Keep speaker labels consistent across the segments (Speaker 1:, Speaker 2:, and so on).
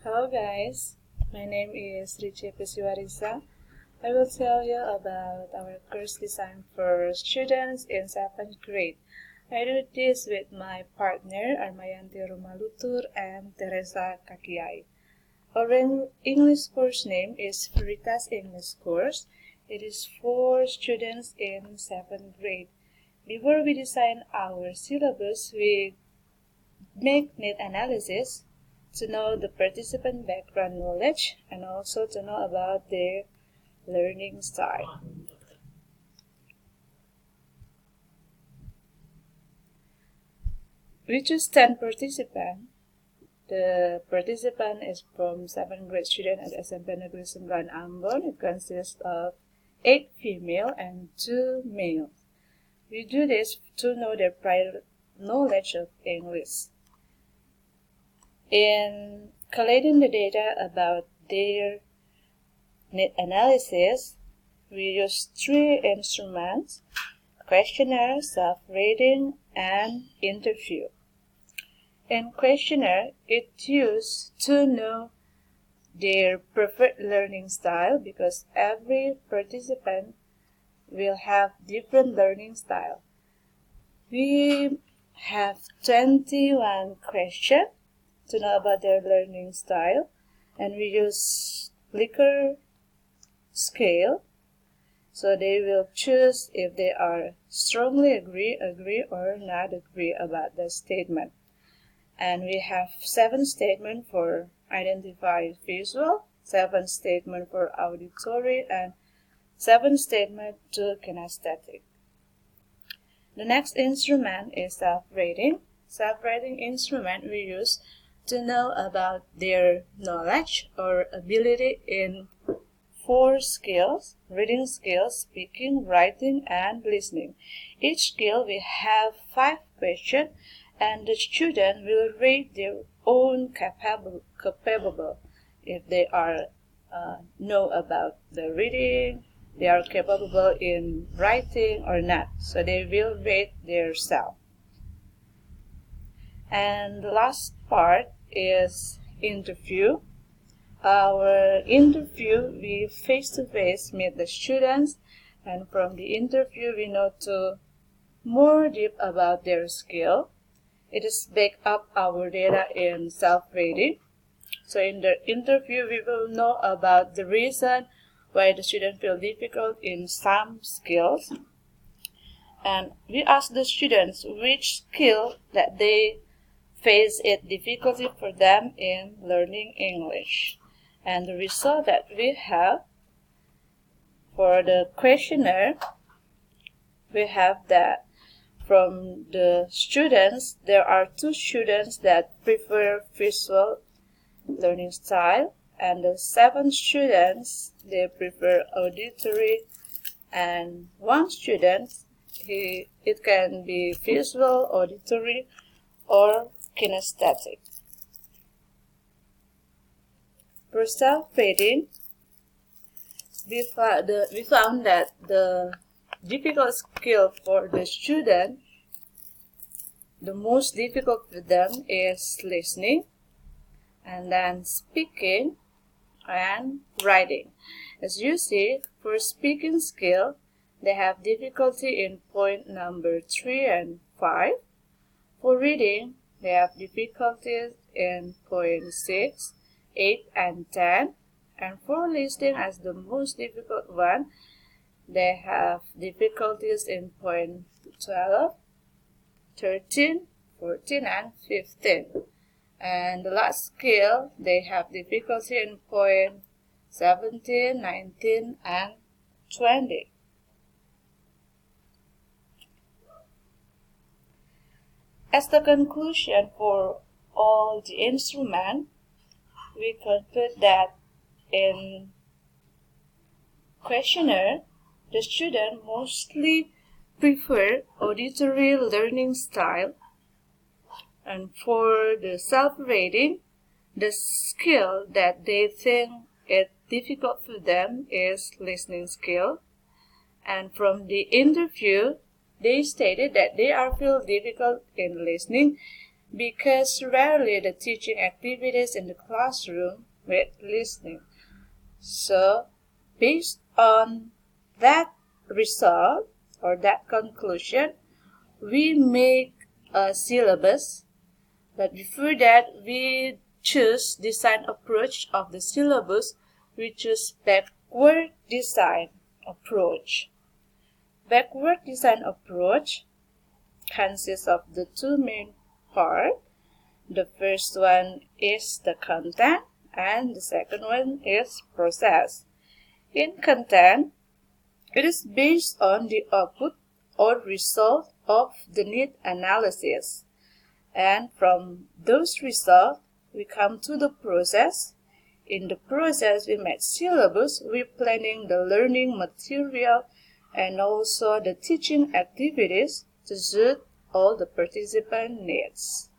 Speaker 1: Hello guys, my name is Pesiwarissa. I will tell you about our course design for students in 7th grade. I do this with my partner Armayanti Romalutur and Teresa Kakiai. Our English course name is Rita's English course. It is for students in 7th grade. Before we design our syllabus, we make need analysis to know the participant background knowledge and also to know about their learning style. We choose 10 participants. The participant is from 7th grade student at SMP Negeri 9 Ambon. It consists of 8 female and 2 males. We do this to know their prior knowledge of English. In collating the data about their need analysis, we use 3 instruments: questionnaire, self-rating, and interview. In questionnaire, it's used to know their preferred learning style because every participant will have different learning style. We have 21 questions to know about their learning style, and we use Likert scale, so they will choose if they are strongly agree, or not agree about the statement. And we have 7 statements for identified visual, 7 statements for auditory, and 7 statements to kinesthetic. The next instrument is self-rating. Self-rating instrument we use to know about their knowledge or ability in 4 skills: reading skills, speaking, writing, and listening. Each skill we have 5 questions, and the student will rate their own capable if they are know about the reading, they are capable in writing or not. So they will rate their self. And the last part is interview. Our interview, we face-to-face meet the students, and from the interview we know to more deep about their skill. It is back up our data in self-rating. So in the interview we will know about the reason why the student feel difficult in some skills, and we ask the students which skill that they face it difficulty for them in learning English. And the result that we have for the questionnaire, we have that from the students, there are 2 students that prefer visual learning style, and the 7 students, they prefer auditory, and 1 student, it can be visual, auditory, or kinesthetic. For self-rating, we found that the difficult skill for the student, the most difficult for them is listening, and then speaking and writing. As you see, for speaking skill, they have difficulty in point number 3 and 5. For reading, they have difficulties in point 6, 8, and 10. And for listening, as the most difficult one, they have difficulties in point 12, 13, 14, and 15. And the last skill, they have difficulty in point 17, 19, and 20. As the conclusion for all the instruments, we conclude that in questionnaire, the student mostly prefer auditory learning style, and for the self-rating, the skill that they think is difficult for them is listening skill. And from the interview, they stated that they are feel difficult in listening because rarely the teaching activities in the classroom with listening. So, based on that result or that conclusion, we make a syllabus. But before that, we choose design approach of the syllabus. We choose backward design approach. Backward design approach consists of the two main parts. The first one is the content and the second one is process. In content, it is based on the output or result of the need analysis. And from those results, we come to the process. In the process, we make syllabus, we planning the learning material and also the teaching activities to suit all the participant needs.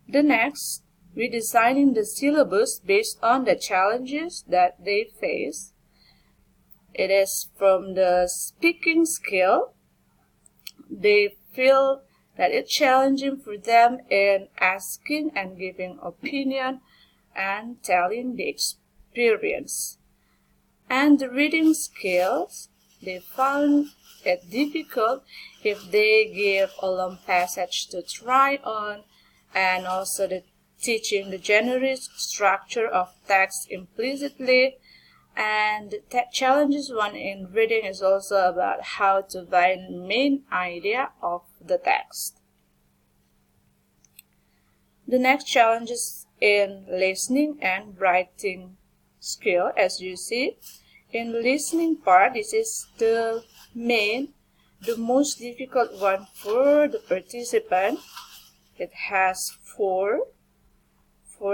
Speaker 1: The next, we designing the syllabus based on the challenges that they face. It is from the speaking skill. They feel that it's challenging for them in asking and giving opinion and telling the experience. And the reading skills, they found it difficult if they give a long passage to try on, and also the teaching the generic structure of text implicitly. And the challenges one in reading is also about how to find the main idea of the text. The next challenge is in listening and writing skill. As you see, in listening part, this is the most difficult one for the participant. It has four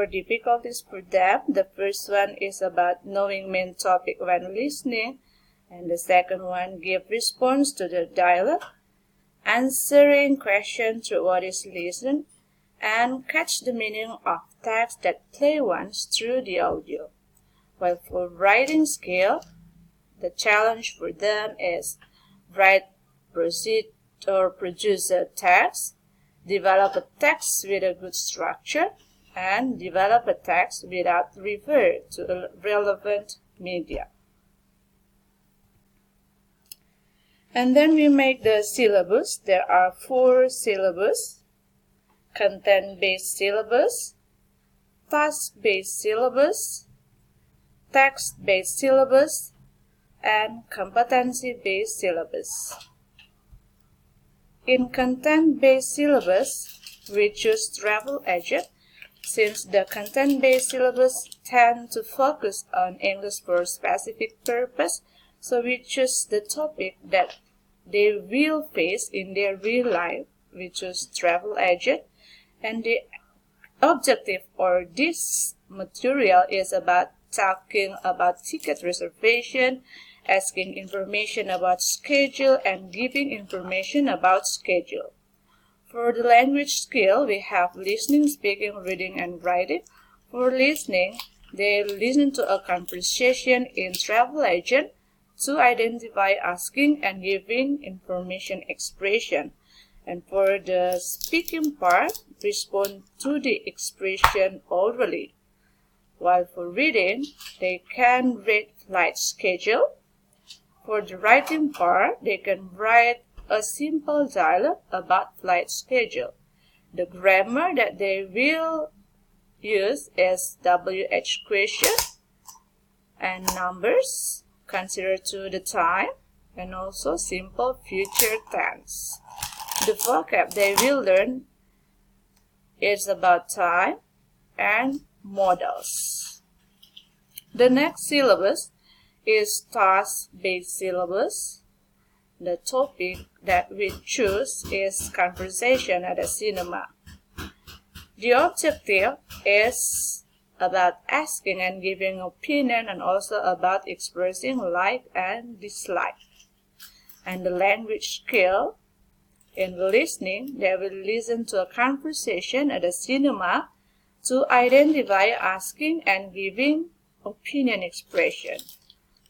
Speaker 1: difficulties for them. The first one is about knowing main topic when listening, and the second one, give response to the dialogue, answering question through what is listened, and catch the meaning of text that play once through the audio. While for writing skill, the challenge for them is produce a text, develop a text with a good structure, and develop a text without refer to a relevant media. And then we make the syllabus. There are 4 syllabus: content-based syllabus, task-based syllabus, text-based syllabus, and competency-based syllabus. In content-based syllabus, we choose travel agent, since the content-based syllabus tend to focus on English for specific purpose, so we choose the topic that they will face in their real life. We choose travel agent, and the objective or this material is about talking about ticket reservation, asking information about schedule, and giving information about schedule. For the language skill, we have listening, speaking, reading, and writing. For listening, they listen to a conversation in travel agent to identify asking and giving information expression. And for the speaking part, respond to the expression orally. While for reading, they can read flight schedule. For the writing part, they can write a simple dialogue about flight schedule. The grammar that they will use is WH question and numbers, consider to the time, and also simple future tense. The vocab they will learn is about time and modals. The next syllabus is task-based syllabus. The topic that we choose is conversation at a cinema. The objective is about asking and giving opinion, and also about expressing like and dislike. And the language skill, in listening, they will listen to a conversation at a cinema to identify asking and giving opinion expression.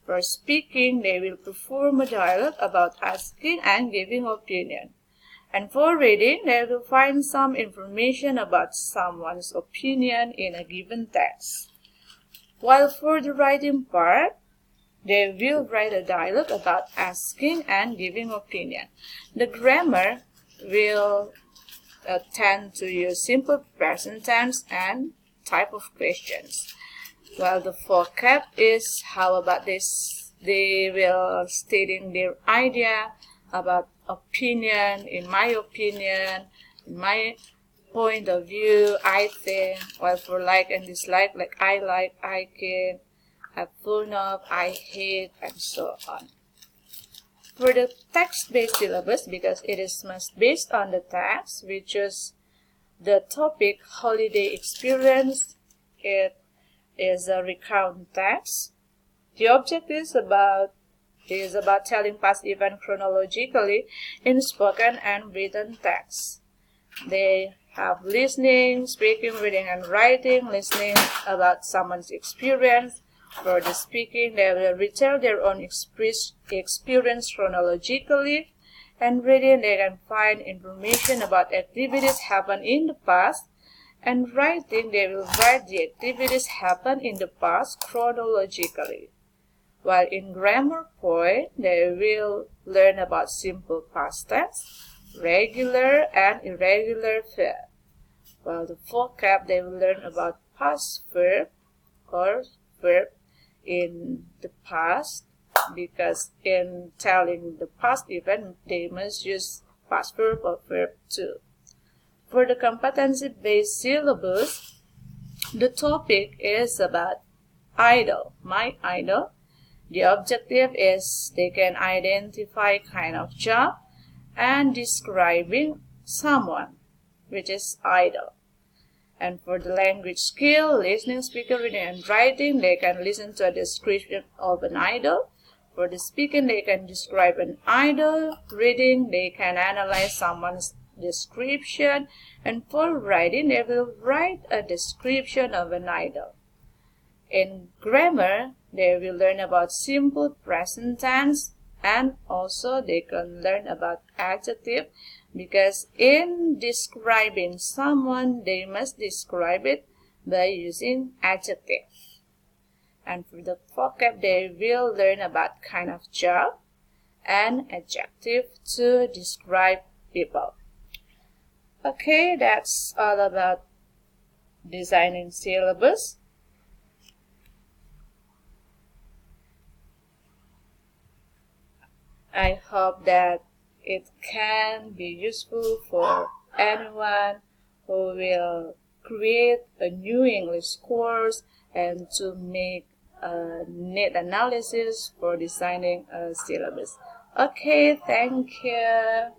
Speaker 1: For speaking, they will perform a dialogue about asking and giving opinion. And for reading, they will find some information about someone's opinion in a given text. While for the writing part, they will write a dialogue about asking and giving opinion. The grammar will tend to use simple present tense and type of questions. While the vocab is, how about this? They will stating their idea about opinion, in my point of view, I think. While for like and dislike, like I can, have fun of, I hate, and so on. For the text-based syllabus, because it is much based on the text, we choose the topic holiday experience. It is a recount text. The object is about telling past event chronologically in spoken and written text. They have listening, speaking, reading, and writing. Listening about someone's experience. For the speaking, they will retell their own experience chronologically. And reading, they can find information about activities happened in the past. And writing, they will write the activities happened in the past chronologically. While in grammar point, they will learn about simple past tense, regular and irregular verb. While the vocab, they will learn about past verb or verb in the past, because in telling the past event, they must use past verb or verb too. For the competency-based syllabus, the topic is about idol, my idol. The objective is they can identify kind of job and describing someone, which is idol. And for the language skill, listening, speaking, reading, and writing, they can listen to a description of an idol. For the speaking, they can describe an idol. Reading, they can analyze someone's description. And for writing, they will write a description of an idol. In grammar, they will learn about simple present tense, and also they can learn about adjective, because in describing someone, they must describe it by using adjective. And for the vocab, they will learn about kind of job and adjective to describe people. Okay, that's all about designing syllabus. I hope that it can be useful for anyone who will create a new English course and to make a need analysis for designing a syllabus. Okay, thank you.